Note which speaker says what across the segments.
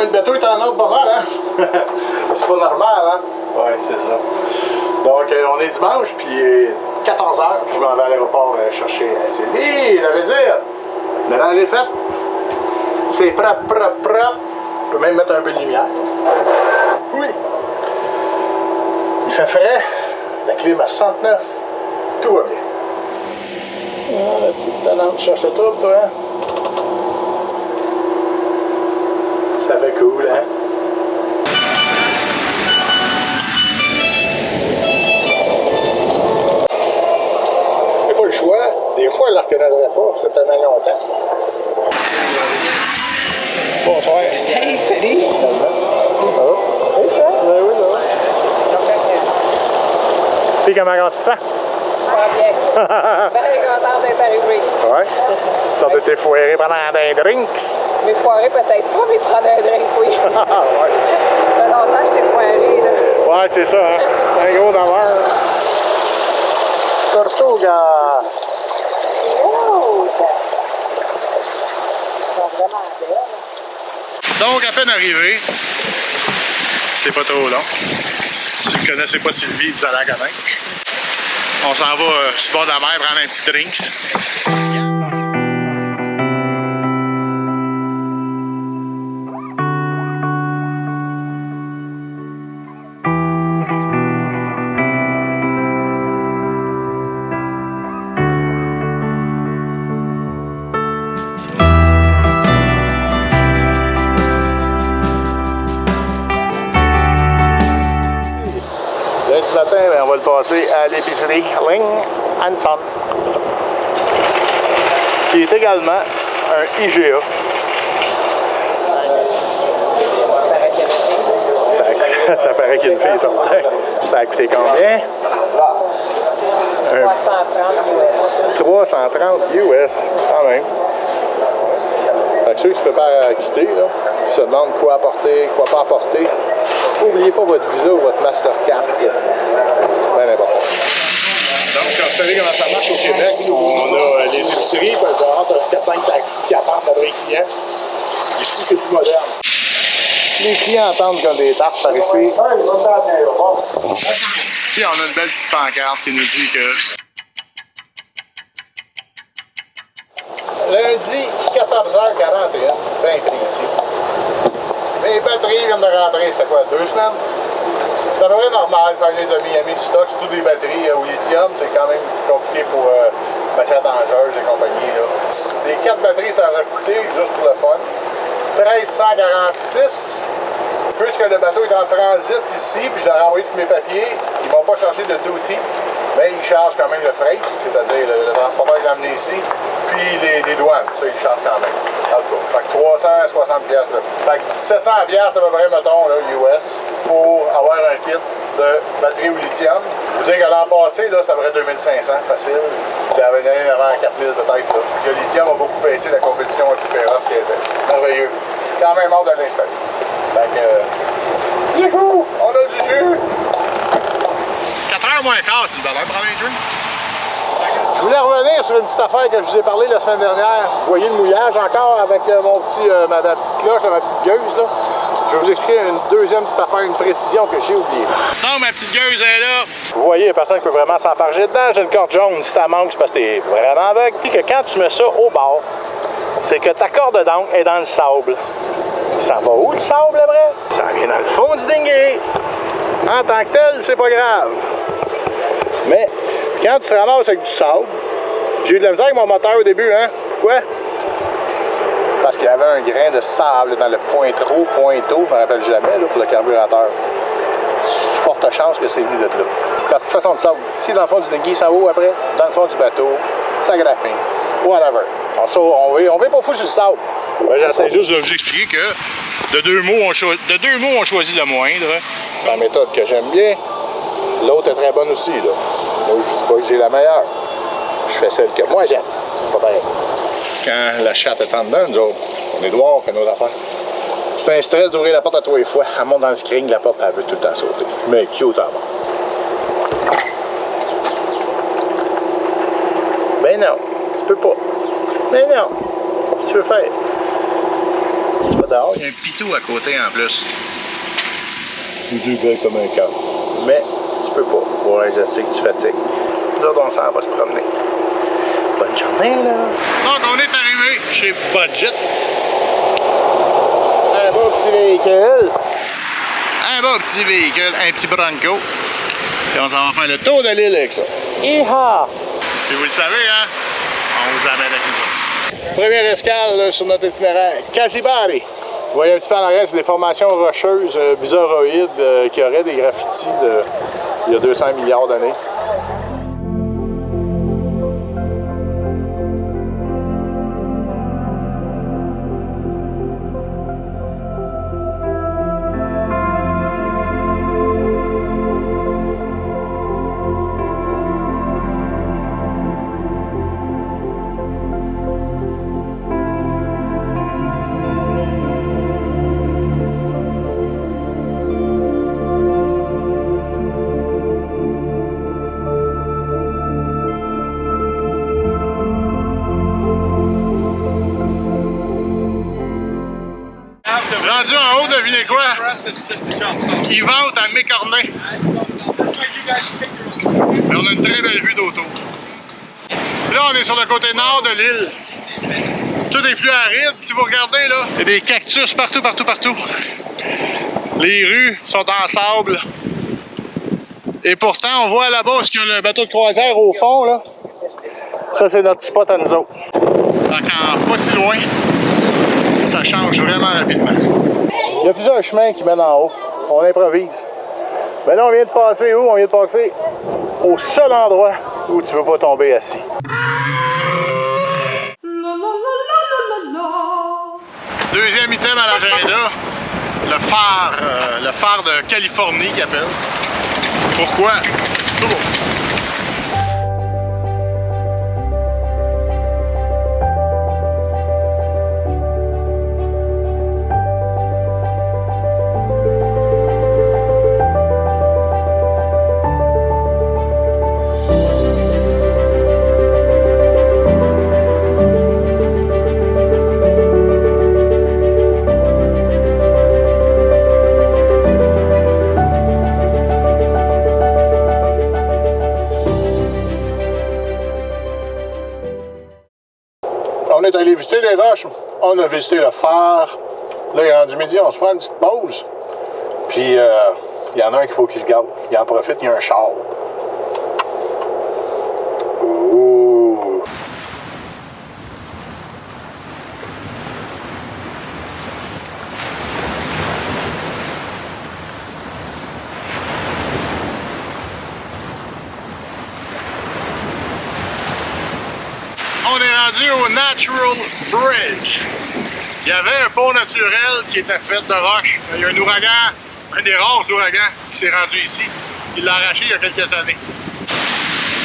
Speaker 1: Ouais, le bateau est en ordre pas mal, hein? C'est pas normal, hein? Ouais, c'est ça. Donc, on est dimanche, puis 14h, puis je m'en vais à l'aéroport chercher Sylvie, la visite. Le ménage est fait. C'est propre, propre, propre. On peut même mettre un peu de lumière. Oui. Il fait frais. La clim à 69. Tout va bien. Ah, la petite talente, tu cherches le trouble, toi, hein? Ça fait cool, hein? J'ai pas le choix. Des fois, elle ne la reconnaîtrait pas. Ça fait tellement longtemps. Bonsoir.
Speaker 2: Hey, salut!
Speaker 1: Oh. Hey, ça? Ben oui, ben oui. Puis comment on se sent?
Speaker 2: Pas bien. Bien content d'être arrivé.
Speaker 1: Ouais. Ça peut été foiré pendant des drinks.
Speaker 2: Mais foiré peut-être pas, mais prendre un drink, oui.
Speaker 1: Ouais.
Speaker 2: Ça fait longtemps que je t'ai foiré, là.
Speaker 1: Ouais, c'est ça, hein. C'est un gros d'honneur. Tortuga.
Speaker 2: Oh! Ça va vraiment belle.
Speaker 1: Donc, à peine arrivé, c'est pas trop long. Si vous ne connaissez pas Sylvie, vous allez la connaître. On s'en va sur le bord de la mer prendre un petit drinks. Ce matin, on va le passer à l'épicerie Ling & Son, qui est également un IGA. Ça paraît qu'il y a une fille, ça. Ça a coûté combien?
Speaker 2: 330 US.
Speaker 1: 330 US, quand même. Fait que ceux qui se préparent à quitter, là, qui se demandent quoi apporter, quoi pas apporter, n'oubliez pas votre visa ou votre Mastercard. Bien important. Donc, vous savez comment ça marche au Québec, on a les épiceries, puis entre 4-5 taxis qui attendent après les clients. Ici, c'est plus moderne. Les clients attendent comme des tartes par ici. Puis on a une belle petite pancarte qui nous dit que lundi, 14h41, bien pris ici. Les batteries viennent de rentrer, ça fait quoi, 2 semaines? C'est à peu près normal quand les amis mis du stock, surtout des batteries au lithium, c'est quand même compliqué pour Massette Angeuse et compagnie. Là. Les 4 batteries, ça aurait coûté, juste pour le fun, 1346. Puisque le bateau est en transit ici, puis j'aurais envoyé tous mes papiers, ils ne m'ont pas chargé de duty, mais ils chargent quand même le freight, c'est-à-dire le transporteur qui l'a amené ici, puis les douanes, ça ils chargent quand même. En tout cas, fait que 360 pièces. Fait que 700 pièces à peu près, mettons, là, US, pour avoir un kit de batterie au lithium. Je vous dis que l'an passé, là, c'était à peu près 2500, facile. Il y avait une année avant 4000 peut-être. Le lithium a beaucoup baissé, la compétition est plus féroce qu'elle était. Merveilleux. Quand même hâte de l'installer. Fait que... Youhou! On a du jus! 4h moins quart, c'est une bonne heure pour prendre un drink. Je voulais revenir sur une petite affaire que je vous ai parlé la semaine dernière. Vous voyez le mouillage encore avec ma petite cloche, ma petite gueuse. Là. Je vais vous expliquer une deuxième petite affaire, une précision que j'ai oubliée. Donc, ma petite gueuse est là. Vous voyez, il n'y a personne qui peut vraiment s'enfarger dedans. J'ai une corde jaune. Si t'as manque, c'est parce que t'es vraiment aveugle. Puis que quand tu mets ça au bord, c'est que ta corde d'encre est dans le sable. Ça va où le sable après? Ça vient dans le fond du dinghy. En tant que tel, c'est pas grave. Mais quand tu te ramasses avec du sable, j'ai eu de la misère avec mon moteur au début, hein? Pourquoi? Parce qu'il y avait un grain de sable dans le pointe-haut, je me rappelle jamais, là, pour le carburateur. Forte chance que c'est venu de là. De toute façon, le sable, si dans le fond du dinghy, ça va où après? Dans le fond du bateau, ça graphine. Whatever. On va pas fou sur le sable. J'essaie juste de vous expliquer que de deux mots, on choisit le moindre. C'est la méthode que j'aime bien. L'autre est très bonne aussi. Là. Moi, je dis pas que j'ai la meilleure. Je fais celle que moi j'aime. C'est pas pareil. Quand la chatte est en dedans, nous autres, on est dehors, on fait nos affaires. C'est un stress d'ouvrir la porte à 3 fois. Elle monte dans le screen, la porte, elle veut tout le temps sauter. Mais cute à mort. Ben non, tu peux pas. Mais non, tu peux faire. C'est pas dehors, il y a un pitou à côté en plus. Ou deux gars comme un cœur. Mais tu peux pas. Ouais, je sais que tu fatigues. Nous autres, on s'en va se promener. Bonne journée, là. Donc, on est arrivé chez Budget. Un beau petit véhicule. Un beau petit véhicule, un petit Bronco. Et on s'en va faire le tour de l'île avec ça. Iha! Et vous le savez, hein? On vous amène avec nous. Première escale là, sur notre itinéraire, Casibari. Vous voyez un petit peu en arrière, c'est des formations rocheuses bizarroïdes qui auraient des graffitis il y a 200 milliards d'années. Rendu en haut, devinez quoi? Ils vendent à Mécornet. Et on a une très belle vue d'auto. Là, on est sur le côté nord de l'île. Tout est plus aride. Si vous regardez, là, il y a des cactus partout, partout, partout. Les rues sont en sable. Et pourtant, on voit là-bas où il y a le bateau de croisière au fond, là. Ça, c'est notre spot à nous autres. Donc, pas si loin, ça change vraiment rapidement. Il y a plusieurs chemins qui mènent en haut. On improvise. Mais là, on vient de passer où? On vient de passer au seul endroit où tu ne veux pas tomber assis. Deuxième item à l'agenda, le phare de Californie qu'ils appellent. Pourquoi? Tout beau. On est allé visiter les roches, on a visité le phare. Là, il est rendu midi, on se prend une petite pause. Puis, il y en a un qu'il faut qu'il se garde. Il en profite, il y a un char. Ouh! On est rendu au Natural Bridge. Il y avait un pont naturel qui était fait de roches. Il y a un ouragan, un des rares ouragans qui s'est rendu ici. Il l'a arraché il y a quelques années.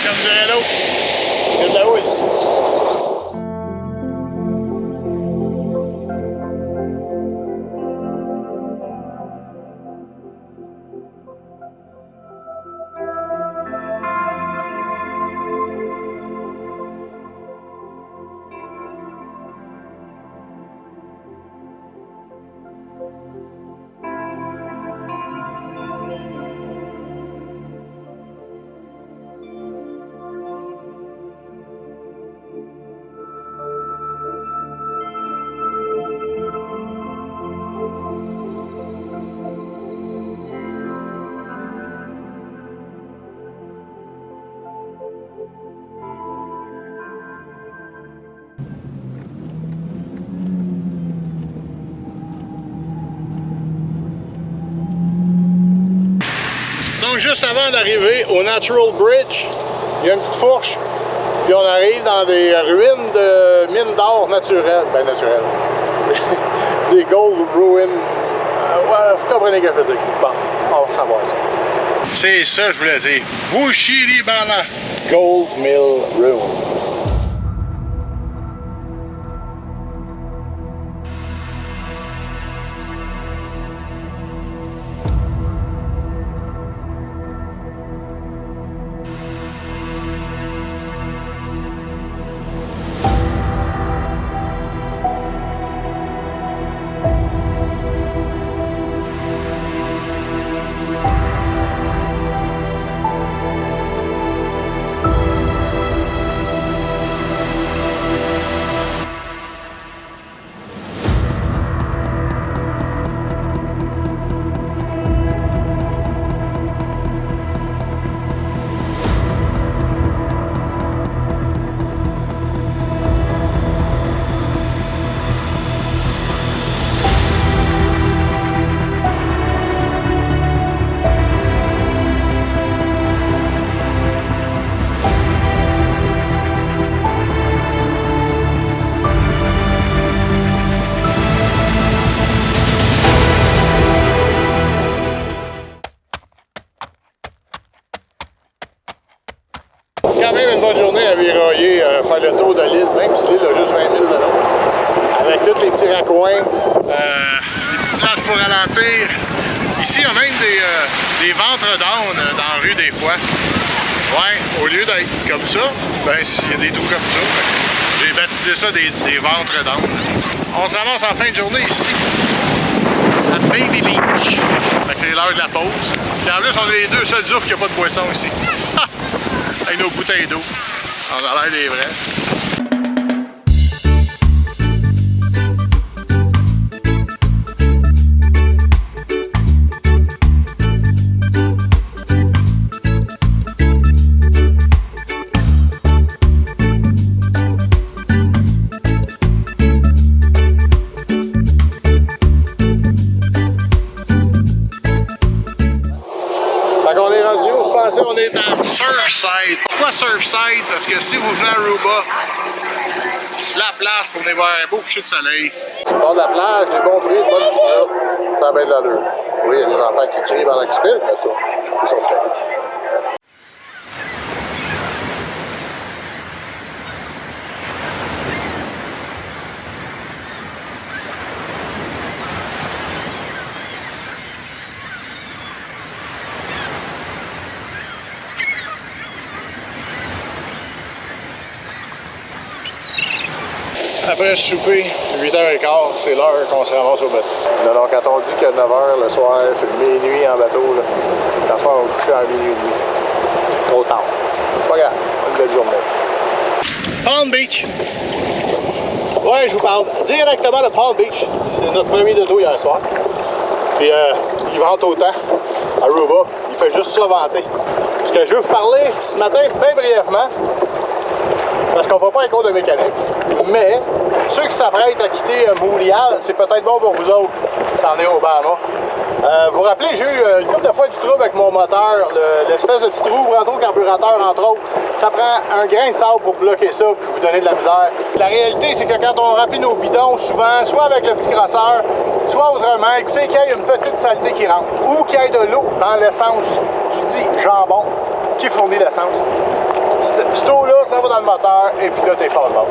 Speaker 1: Comme dirait l'autre, il y a de la houille. Donc, juste avant d'arriver au Natural Bridge, il y a une petite fourche, puis on arrive dans des ruines de mines d'or naturelles. Ben, naturelles. Des gold ruins. Ouais, vous comprenez ce que je veux dire. Bon, on va savoir ça. C'est ça, je voulais dire. Bushiribana Gold Mill Ruins. même si l'île a juste 20 000 de long. Avec tous les petits raccoins, les petites places pour ralentir. Ici, il y a même des ventres d'âne dans la rue des fois. Ouais, au lieu d'être comme ça, ben il y a des trous comme ça. J'ai baptisé ça des ventres d'âne. On se ramasse en fin de journée ici, à Baby Beach. C'est l'heure de la pause. Et en plus, on est les deux seuls oufs qui n'ont pas de boisson ici. Avec nos bouteilles d'eau. On a l'air des vrais. On est à Surfside. Pourquoi Surfside? Parce que si vous venez à Aruba, la place pour venir voir un beau coucher de soleil. Sur le bord de la plage, des bons prix, de bonne pizza. Ça a bien de l'allure. Oui, il y a des enfants qui crient pendant qu'ils filment, mais ça, ils sont flammés. Après ce souper, 8h15, c'est l'heure qu'on se ramasse au bateau. Alors, quand on dit que 9h le soir, c'est le minuit en bateau, là, quand on va coucher à minuit et demi. Trop tard. Pas grave, une belle journée. Palm Beach. Ouais, je vous parle directement de Palm Beach. C'est notre premier dodo hier soir. Puis il vente autant à Aruba. Il fait juste ça vanter. Ce que je veux vous parler ce matin, bien brièvement, parce qu'on ne va pas un cours de mécanique, mais ceux qui s'apprêtent à quitter Montréal, c'est peut-être bon pour vous autres, c'en est au Bahama. Vous vous rappelez, j'ai eu une couple de fois du trouble avec mon moteur, l'espèce de petit trou pour rentrer au carburateur, entre autres. Ça prend un grain de sable pour bloquer ça puis vous donner de la misère. La réalité, c'est que quand on remplit nos bidons, souvent, soit avec le petit crosseur, soit autrement, écoutez, qu'il y ait une petite saleté qui rentre, ou qu'il y ait de l'eau dans l'essence. Tu dis, jambon, qui fournit l'essence? Cette eau-là, ça va dans le moteur, et puis là, t'es fort de bord.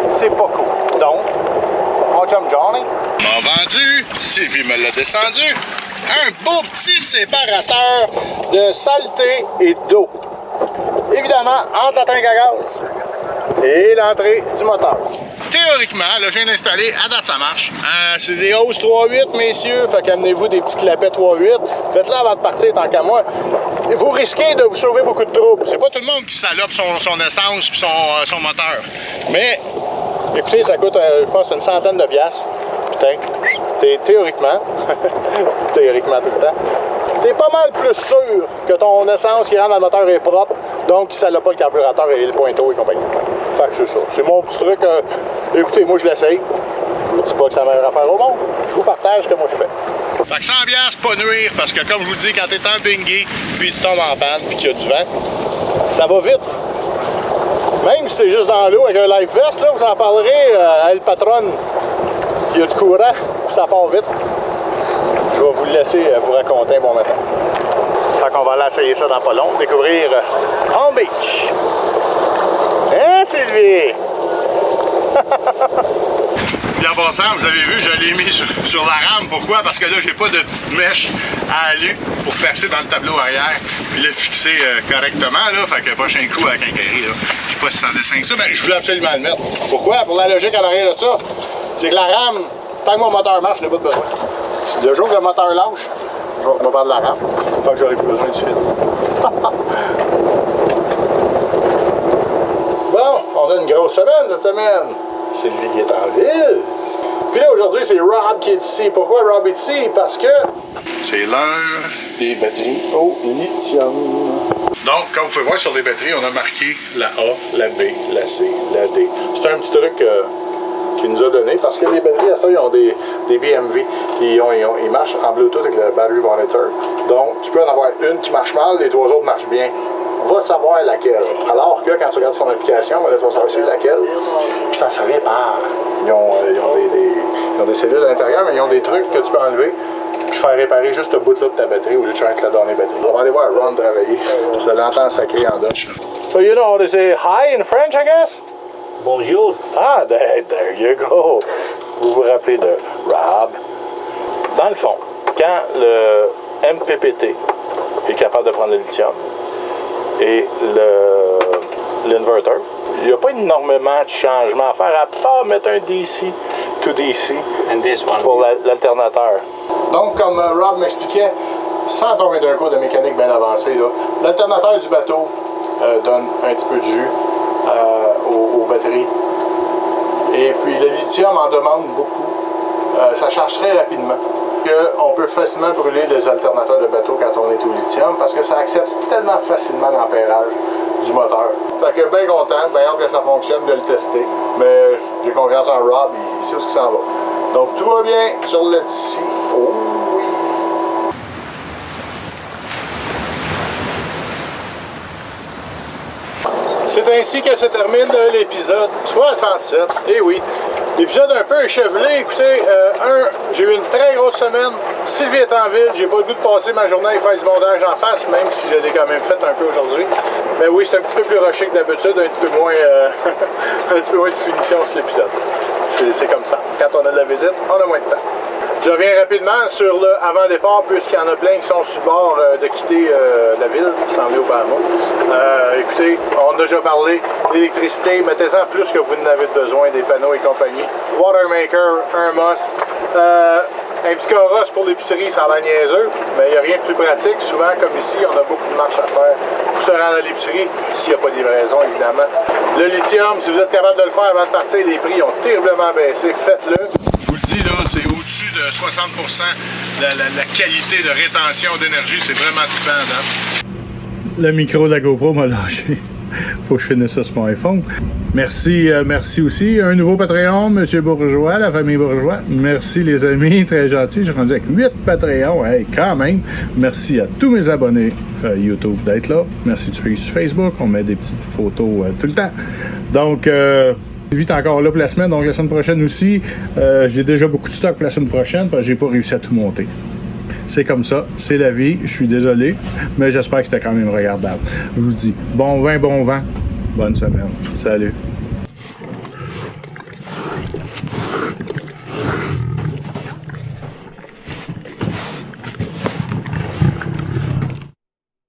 Speaker 1: C'est pas cool. Donc, on chum Johnny. M'a vendu, Sylvie me l'a descendu, un beau petit séparateur de saleté et d'eau. Évidemment, entre la tank à gaz et l'entrée du moteur. Théoriquement, là, je viens d'installer, à date ça marche. C'est des hausses 3.8, messieurs, fait qu'amenez-vous des petits clapets 3.8. Faites-le avant de partir, tant qu'à moi. Et vous risquez de vous sauver beaucoup de troubles. C'est pas tout le monde qui salope son essence et son moteur. Mais, écoutez, ça coûte, je pense, une centaine de piastres. Putain, théoriquement, théoriquement tout le temps, t'es pas mal plus sûr que ton essence qui rentre dans le moteur est propre, donc qui salope pas le carburateur et le pointeau et compagnie. Fait que c'est ça. C'est mon petit truc. Écoutez, moi je l'essaye. Je vous dis pas que c'est la meilleure affaire au monde. Je vous partage ce que moi je fais. Fait que 100 piastres, pas nuire, parce que comme je vous dis, quand t'es en dinghy, puis tu tombes en panne, puis qu'il y a du vent, ça va vite. Même si t'es juste dans l'eau avec un life vest, là, vous en parlerez à le patron. Il y a du courant, puis ça part vite. Je vais vous le laisser vous raconter un bon matin. Fait qu'on va aller essayer ça dans pas long, découvrir Palm Beach. Hein, Sylvie? Puis en passant, vous avez vu, je l'ai mis sur la rame. Pourquoi? Parce que là, j'ai pas de petite mèche à alu pour passer dans le tableau arrière puis le fixer correctement. Là. Fait que le prochain coup à la quincaillerie, je sais pas si ça descend que ça, mais je voulais absolument le mettre. Pourquoi? Pour la logique en arrière de ça, c'est que la rame, tant que mon moteur marche, je n'ai pas de besoin. Le jour que le moteur lâche, je vais prendre la rame. Fait que j'aurai plus besoin du fil. Bon, on a une grosse semaine cette semaine. Sylvie qui est en ville. Puis là, aujourd'hui, c'est Rob qui est ici. Pourquoi Rob est ici? Parce que c'est l'heure des batteries au lithium. Donc, comme vous pouvez voir sur les batteries, on a marqué la A, la B, la C, la D. C'est un petit truc qu'il nous a donné parce que les batteries, à ça, ils ont des BMV. Ils marchent en Bluetooth avec le Battery Monitor. Donc, tu peux en avoir une qui marche mal, les trois autres marchent bien. Va savoir laquelle. Alors que quand tu regardes son application, là, tu vas savoir c'est laquelle. Puis ça se répare. Ils ont des cellules à l'intérieur, mais ils ont des trucs que tu peux enlever puis faire réparer juste ce bout-là de ta batterie au lieu de changer la dernière batterie. On va aller voir Ron travailler. Vous allez l'entendre sacré en Dutch. So you know how to say hi in French, I guess?
Speaker 3: Bonjour.
Speaker 1: Ah, there you go. Vous vous rappelez de Rob. Dans le fond, quand le MPPT est capable de prendre le lithium et l'inverter, il n'y a pas énormément de changements à faire à part mettre un DC to DC pour l'alternateur. Donc, comme Rob m'expliquait, sans tomber d'un cours de mécanique bien avancé, l'alternateur du bateau donne un petit peu de jus aux batteries. Et puis le lithium en demande beaucoup. Ça charge très rapidement. On peut facilement brûler les alternateurs de bateau quand on est au lithium parce que ça accepte tellement facilement l'ampérage du moteur. Fait que bien content, bien hâte que ça fonctionne, de le tester. Mais j'ai confiance en Rob, il sait où ça s'en va. Donc tout va bien sur le ici. Oh oui! C'est ainsi que se termine l'épisode 67. Et oui, l'épisode un peu échevelé. Écoutez, j'ai eu une très grosse semaine. Sylvie est en ville, j'ai pas le goût de passer ma journée à faire du montage en face, même si je l'ai quand même fait un peu aujourd'hui. Mais oui, c'est un petit peu plus rushé que d'habitude, un petit peu moins de finition sur l'épisode. C'est comme ça. Quand on a de la visite, on a moins de temps. Je reviens rapidement sur le avant-départ, puisqu'il y en a plein qui sont sur le bord de quitter la ville pour s'en aller au Bahamas. Écoutez, on a déjà parlé d'électricité, mettez-en plus que vous en avez besoin, des panneaux et compagnie. Watermaker, un must. Un petit carrosse pour l'épicerie, ça a l'air niaiseux, mais il n'y a rien de plus pratique. Souvent, comme ici, on a beaucoup de marches à faire pour se rendre à l'épicerie, s'il n'y a pas de livraison, évidemment. Le lithium, si vous êtes capable de le faire avant de partir, les prix ont terriblement baissé. Faites-le. Je vous le dis, là, c'est au-dessus de 60% la qualité de rétention d'énergie. C'est vraiment tout hein? Le micro de la GoPro m'a lâché. Faut que je finisse ça sur mon iPhone. Merci aussi. Un nouveau Patreon, M. Bourgeois, la famille Bourgeois. Merci les amis, très gentil. J'ai rendu avec 8 Patreons, hey, quand même. Merci à tous mes abonnés YouTube d'être là. Merci de suivre sur Facebook. On met des petites photos tout le temps. Donc, Sylvie est encore là pour la semaine, donc la semaine prochaine aussi. J'ai déjà beaucoup de stock pour la semaine prochaine parce que j'ai pas réussi à tout monter. C'est comme ça, c'est la vie, je suis désolé, mais j'espère que c'était quand même regardable. Je vous dis bon vin, bonne semaine. Salut!